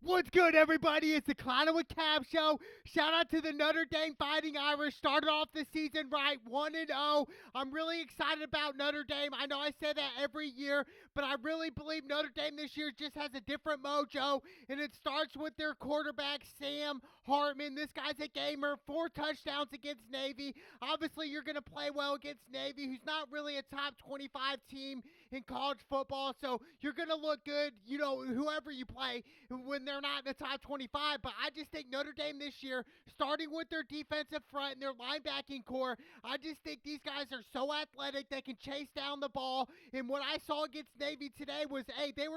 What's good, everybody? It's the Clown with Cab Show. Shout out to the Notre Dame Fighting Irish. Started off the season right, 1-0. I'm really excited about Notre Dame. I know I say that every year, but I really believe Notre Dame this year just has a different mojo, and it starts with their quarterback, Sam Hartman. This guy's a gamer, 4 touchdowns against Navy. Obviously, you're going to play well against Navy, who's not really a top 25 team in college football, so you're going to look good, whoever you play when they're not in the top 25. But I just think Notre Dame this year, starting with their defensive front and their linebacking core, I just think these guys are so athletic they can chase down the ball. And what I saw against Navy today was, hey, they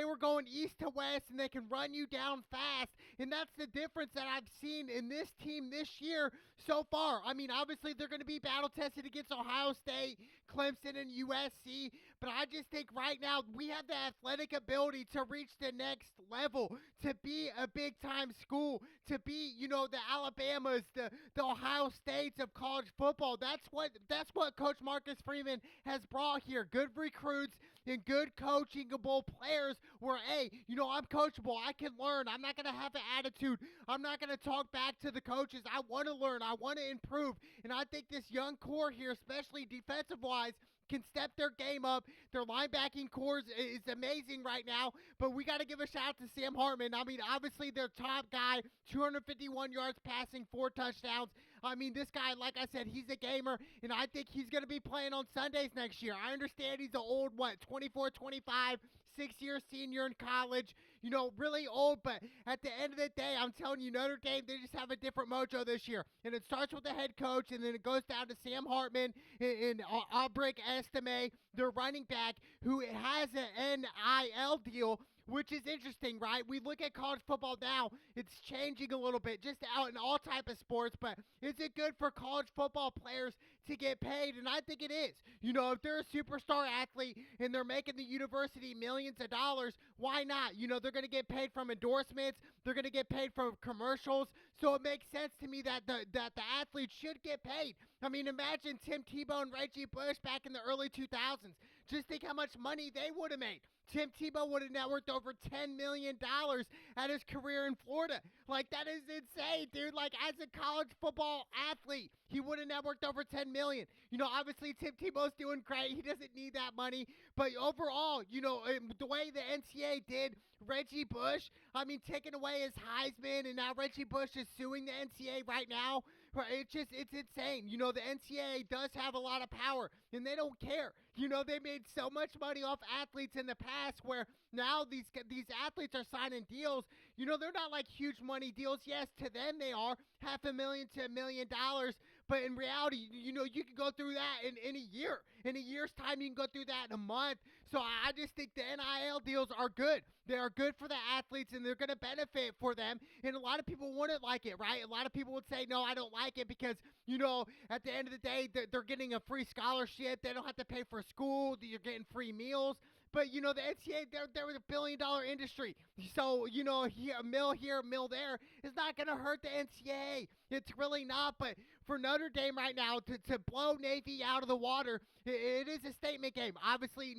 were going east to west and they can run you down fast. And that's the difference that I've seen in this team this year so far. I mean, obviously they're going to be battle tested against Ohio State, Clemson, and USC, but I just think right now we have the athletic ability to reach the next level, to be a big time school, to be, the Alabamas, the Ohio States of college football. That's what Coach Marcus Freeman has brought here. Good recruits and good coachingable players where, hey, I'm coachable. I can learn. I'm not going to have an attitude. I'm not going to talk back to the coaches. I want to learn. I want to improve. And I think this young core here, especially defensive wise, can step their game up. Their linebacking core is amazing right now, but we got to give a shout out to Sam Hartman. I mean, obviously their top guy, 251 yards passing, 4 touchdowns. I mean, this guy, like I said, he's a gamer, and I think he's going to be playing on Sundays next year. I understand he's an old, 24, 25, 6-year senior in college, really old, but at the end of the day, I'm telling you, Notre Dame, they just have a different mojo this year. And it starts with the head coach, and then it goes down to Sam Hartman and Aubrick Estime, their running back, who has an NIL deal, which is interesting, right? We look at college football now, it's changing a little bit, just out in all type of sports, but is it good for college football players to get paid? And I think it is. If they're a superstar athlete and they're making the university millions of dollars, why not? They're going to get paid from endorsements, they're going to get paid from commercials, so it makes sense to me that the athletes should get paid. I mean, imagine Tim Tebow and Reggie Bush back in the early 2000s. Just think how much money they would have made. Tim Tebow would have networked over $10 million at his career in Florida. Like, that is insane, dude. Like, as a college football athlete, he would have networked over $10 million. Obviously, Tim Tebow's doing great. He doesn't need that money. But overall, the way the NCAA did Reggie Bush, I mean, taking away his Heisman, and now Reggie Bush is suing the NCAA right now. It's insane. The NCAA does have a lot of power, and they don't care. They made so much money off athletes in the past where now these athletes are signing deals. They're not like huge money deals. Yes, to them they are $500,000 to $1 million, but in reality, you can go through that in a year. In a year's time, you can go through that in a month. So I just think the NIL deals are good. They are good for the athletes, and they're going to benefit for them. And a lot of people wouldn't like it, right? A lot of people would say, no, I don't like it because, at the end of the day, they're getting a free scholarship. They don't have to pay for school. You're getting free meals. But, the NCAA, they're a billion-dollar industry. So, a mill here, a mill there is not going to hurt the NCAA. It's really not. But for Notre Dame right now, to blow Navy out of the water, it is a statement game. Obviously,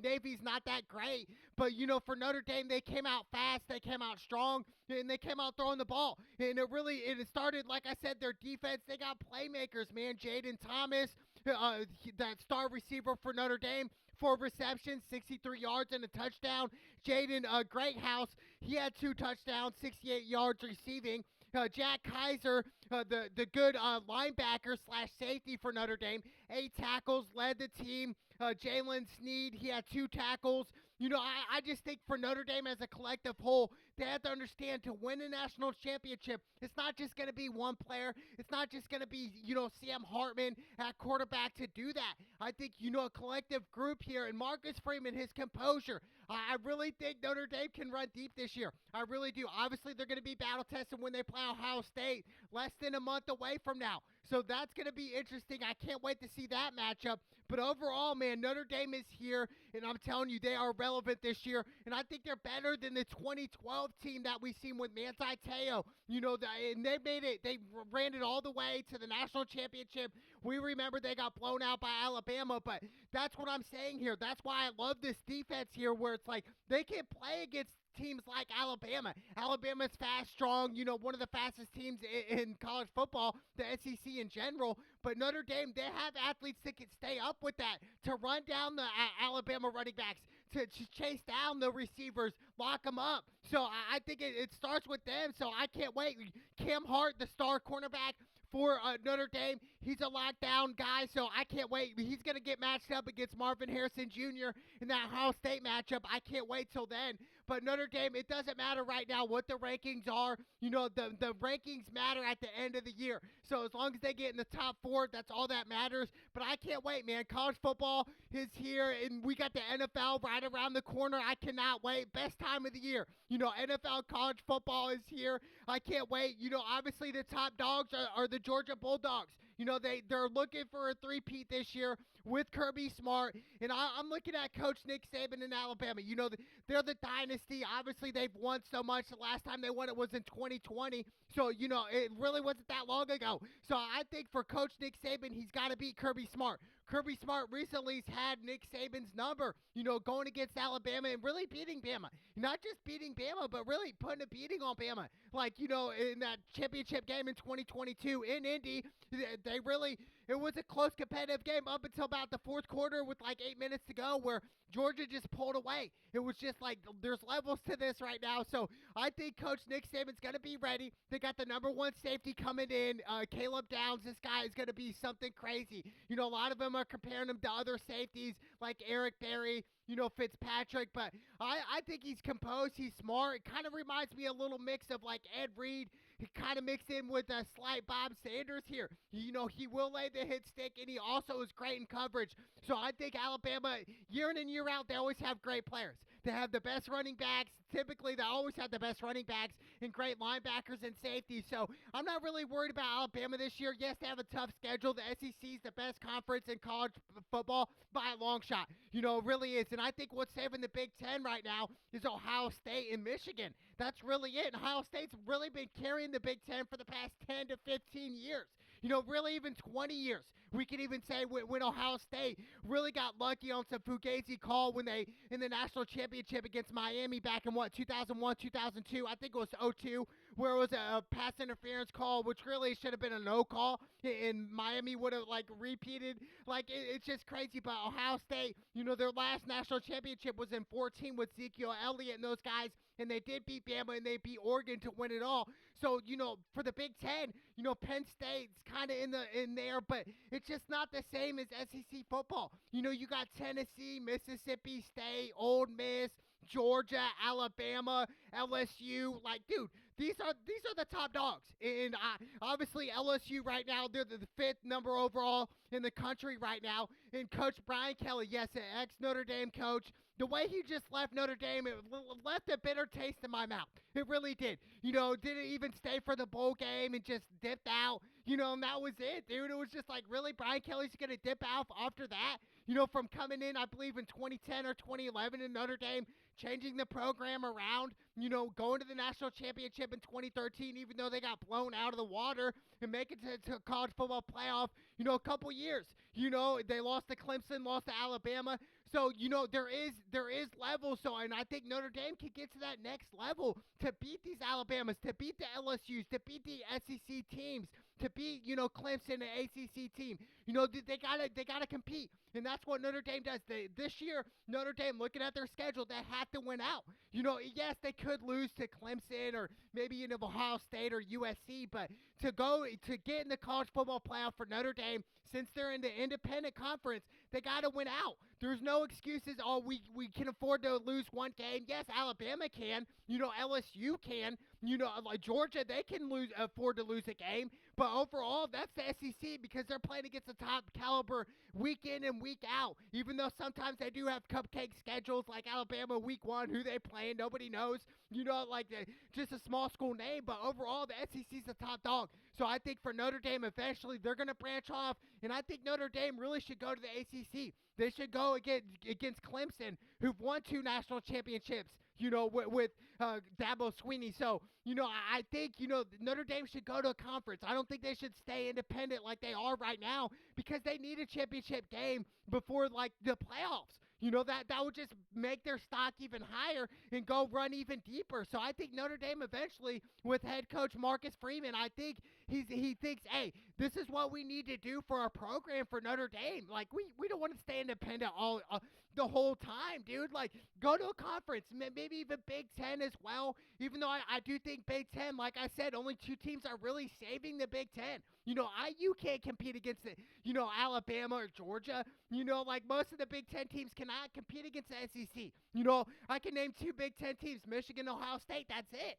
Navy's not that great. But, for Notre Dame, they came out fast. They came out strong. And they came out throwing the ball. And it started, like I said, their defense. They got playmakers, man. Jaden Thomas, that star receiver for Notre Dame, 4 receptions, 63 yards and a touchdown. Jaden Greathouse, he had 2 touchdowns, 68 yards receiving. Jack Kaiser, the good linebacker slash safety for Notre Dame, 8 tackles, led the team. Jalen Sneed, he had 2 tackles. I just think for Notre Dame as a collective whole, they have to understand to win a national championship, it's not just going to be one player. It's not just going to be, Sam Hartman at quarterback to do that. I think, a collective group here, and Marcus Freeman, his composure. I really think Notre Dame can run deep this year. I really do. Obviously, they're going to be battle tested when they play Ohio State less than a month away from now. So that's going to be interesting. I can't wait to see that matchup. But overall, man, Notre Dame is here, and I'm telling you, they are relevant this year. And I think they're better than the 2012 team that we seen with Manti Te'o. And they made it. They ran it all the way to the national championship. We remember they got blown out by Alabama, but that's what I'm saying here. That's why I love this defense here, where it's like they can play against teams like Alabama. Alabama's fast, strong, one of the fastest teams in college football, the SEC in general. But Notre Dame, they have athletes that can stay up with that, to run down the Alabama running backs, to chase down the receivers, lock them up. So I think it starts with them. So I can't wait. Cam Hart, the star cornerback for Notre Dame, he's a lockdown guy, so I can't wait. He's going to get matched up against Marvin Harrison Jr. in that Ohio State matchup. I can't wait till then. But Notre Dame, it doesn't matter right now what the rankings are. The rankings matter at the end of the year. So as long as they get in the top 4, that's all that matters. But I can't wait, man. College football is here, and we got the NFL right around the corner. I cannot wait. Best time of the year. NFL college football is here. I can't wait. Obviously the top dogs are the Georgia Bulldogs. They're looking for a three-peat this year with Kirby Smart, and I'm looking at Coach Nick Saban in Alabama. They're the dynasty. Obviously, they've won so much. The last time they won it was in 2020, so, it really wasn't that long ago. So I think for Coach Nick Saban, he's got to beat Kirby Smart. Kirby Smart recently's had Nick Saban's number, going against Alabama and really beating Bama. Not just beating Bama, but really putting a beating on Bama. In that championship game in 2022 in Indy, it was a close competitive game up until about the fourth quarter with 8 minutes to go, where Georgia just pulled away. It was just there's levels to this right now. So I think Coach Nick Saban's going to be ready. They got the number 1 safety coming in, Caleb Downs. This guy is going to be something crazy. A lot of them are comparing him to other safeties like Eric Berry, Fitzpatrick, but I think he's composed, he's smart. It kind of reminds me a little mix of Ed Reed. He kind of mixed in with a slight Bob Sanders here. He will lay the hit stick, and he also is great in coverage. So I think Alabama, year in and year out, they always have great players. They have the best running backs. Typically, they always have the best running backs and great linebackers and safeties. So I'm not really worried about Alabama this year. Yes, they have a tough schedule. The SEC is the best conference in college football by a long shot. It really is. And I think what's saving the Big Ten right now is Ohio State and Michigan. That's really it. And Ohio State's really been carrying the Big Ten for the past 10 to 15 years. Really even 20 years. We could even say when Ohio State really got lucky on some Fugazi call when they, in the national championship against Miami back in 2001, 2002, I think it was 2002, where it was a pass interference call, which really should have been a no call, and Miami would have repeated. It's just crazy. But Ohio State, their last national championship was in 2014 with Ezekiel Elliott and those guys, and they did beat Bama and they beat Oregon to win it all. So, for the Big Ten, Penn State's kind of in there, but it's just not the same as SEC football. You got Tennessee, Mississippi State, Ole Miss, Georgia, Alabama, LSU. Dude, these are the top dogs. And obviously LSU right now, they're the 5th number overall in the country right now. And Coach Brian Kelly, yes, an ex-Notre Dame coach, the way he just left Notre Dame, it left a bitter taste in my mouth. It really did. Didn't even stay for the bowl game and just dipped out. And that was it, dude. It was just really, Brian Kelly's going to dip out after that? From coming in, I believe, in 2010 or 2011 in Notre Dame, changing the program around, going to the national championship in 2013, even though they got blown out of the water, and making it to college football playoff, a couple years. They lost to Clemson, lost to Alabama. So, there is levels. So, and I think Notre Dame can get to that next level to beat these Alabamas, to beat the LSUs, to beat the SEC teams, to beat, Clemson, an ACC team. They gotta compete. And that's what Notre Dame does. This year, Notre Dame, looking at their schedule, they have to win out. Yes, they could lose to Clemson or maybe Ohio State or USC, but to get in the college football playoff for Notre Dame, since they're in the independent conference, they got to win out. There's no excuses. Oh, we can afford to lose one game. Yes, Alabama can. LSU can. Georgia, they can afford to lose a game. But overall, that's the SEC because they're playing against the top caliber week in and week out. Even though sometimes they do have cupcake schedules like Alabama week 1, who they play, nobody knows. Just a small school name. But overall, the SEC's the top dog. So I think for Notre Dame, eventually they're going to branch off. And I think Notre Dame really should go to the ACC. They should go against Clemson, who've won 2 national championships, with Dabo Swinney. So, I think, Notre Dame should go to a conference. I don't think they should stay independent like they are right now because they need a championship game before, the playoffs. that would just make their stock even higher and go run even deeper. So I think Notre Dame eventually, with head coach Marcus Freeman, I think he thinks, hey, this is what we need to do for our program for Notre Dame. Like we don't want to stay independent all the whole time, dude. Like go to a conference, maybe even Big Ten as well. Even though I do think Big Ten, like I said, only two teams are really saving the Big Ten. IU can't compete against the, Alabama or Georgia. Like most of the Big Ten teams cannot compete against the SEC. I can name two Big Ten teams: Michigan, Ohio State. That's it.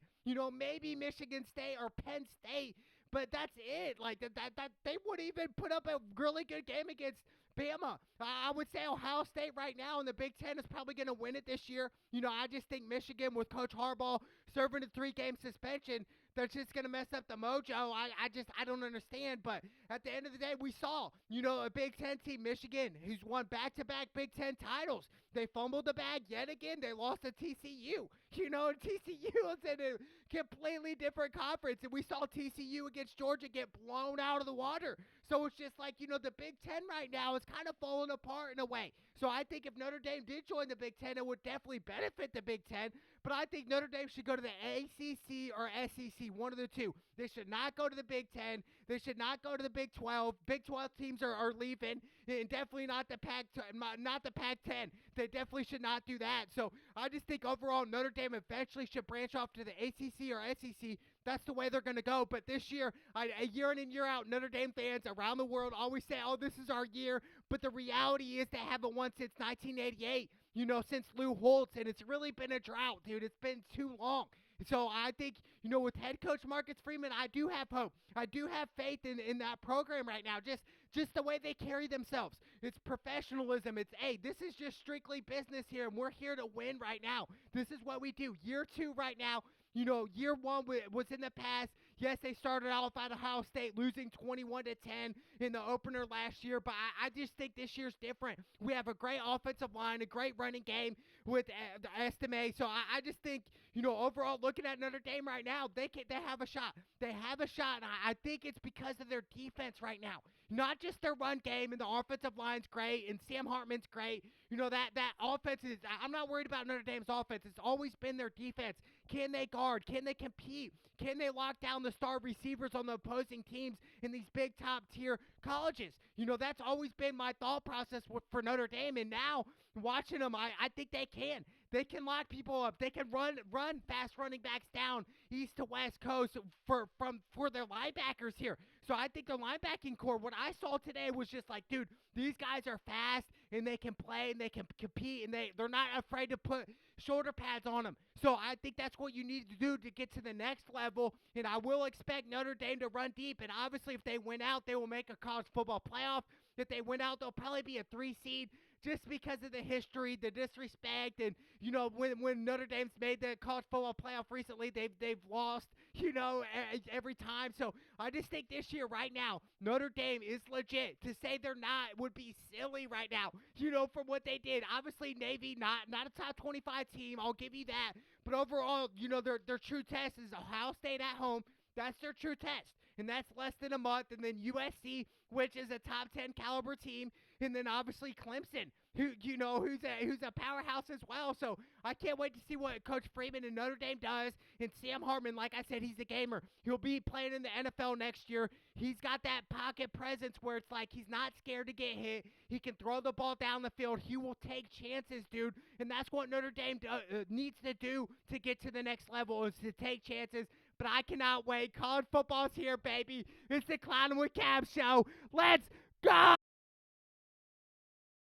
Maybe Michigan State or Penn State, but that's it. Like that they would even put up a really good game against Bama. I would say Ohio State right now in the Big Ten is probably going to win it this year. I just think Michigan with Coach Harbaugh serving a 3-game suspension, that's just going to mess up the mojo. I don't understand. But at the end of the day, we saw, a Big Ten team, Michigan, who's won back-to-back Big Ten titles. They fumbled the bag yet again. They lost to TCU. TCU is in a completely different conference. And we saw TCU against Georgia get blown out of the water. So it's just like, the Big Ten right now is kind of falling apart in a way. So I think if Notre Dame did join the Big Ten, it would definitely benefit the Big Ten. But I think Notre Dame should go to the ACC or SEC, one of the two. They should not go to the Big Ten. They should not go to the Big 12. Big 12 teams are leaving, and definitely not the Pac-10. They definitely should not do that. So I just think overall Notre Dame eventually should branch off to the ACC or SEC. That's the way they're going to go. But this year, a year in and year out, Notre Dame fans around the world always say, oh, this is our year. But the reality is they haven't won since 1988. Since Lou Holtz, and it's really been a drought, dude. It's been too long. So I think, with head coach Marcus Freeman, I do have hope. I do have faith in that program right now. Just the way they carry themselves. It's professionalism. It's, hey, this is just strictly business here, and we're here to win right now. This is what we do. Year 2 right now. Year 1 was in the past. Yes, they started off at Ohio State losing 21-10 in the opener last year, but I just think this year's different. We have a great offensive line, a great running game with the Estime. So I just think, overall, looking at Notre Dame right now, they have a shot. They have a shot, and I think it's because of their defense right now. Not just their run game, and the offensive line's great, and Sam Hartman's great. That offense is, I'm not worried about Notre Dame's offense. It's always been their defense. Can they guard? Can they compete? Can they lock down the star receivers on the opposing teams in these big top-tier colleges? That's always been my thought process for Notre Dame, and now watching them, I think they can. They can lock people up. They can run fast running backs down east to west coast for their linebackers here. So I think the linebacking core, what I saw today was just like, dude, these guys are fast and they can play and they can compete and they're not afraid to put shoulder pads on them. So I think that's what you need to do to get to the next level. And I will expect Notre Dame to run deep. And obviously, if they win out, they will make a college football playoff. If they win out, they'll probably be a 3 seed. Just because of the history, the disrespect, and when Notre Dame's made the college football playoff recently, they've lost every time. So I just think this year, right now, Notre Dame is legit. To say they're not would be silly right now. From what they did. Obviously, Navy not a top 25 team. I'll give you that. But overall, their true test is Ohio State at home. That's their true test. And that's less than a month. And then USC, which is a top 10 caliber team. And then obviously Clemson, who's a powerhouse as well. So I can't wait to see what Coach Freeman and Notre Dame does. And Sam Hartman, like I said, he's a gamer. He'll be playing in the NFL next year. He's got that pocket presence where it's like he's not scared to get hit. He can throw the ball down the field. He will take chances, dude. And that's what Notre Dame needs to do to get to the next level, is to take chances. But I cannot wait. College football's here, baby. It's the Clown with Cab show. Let's go!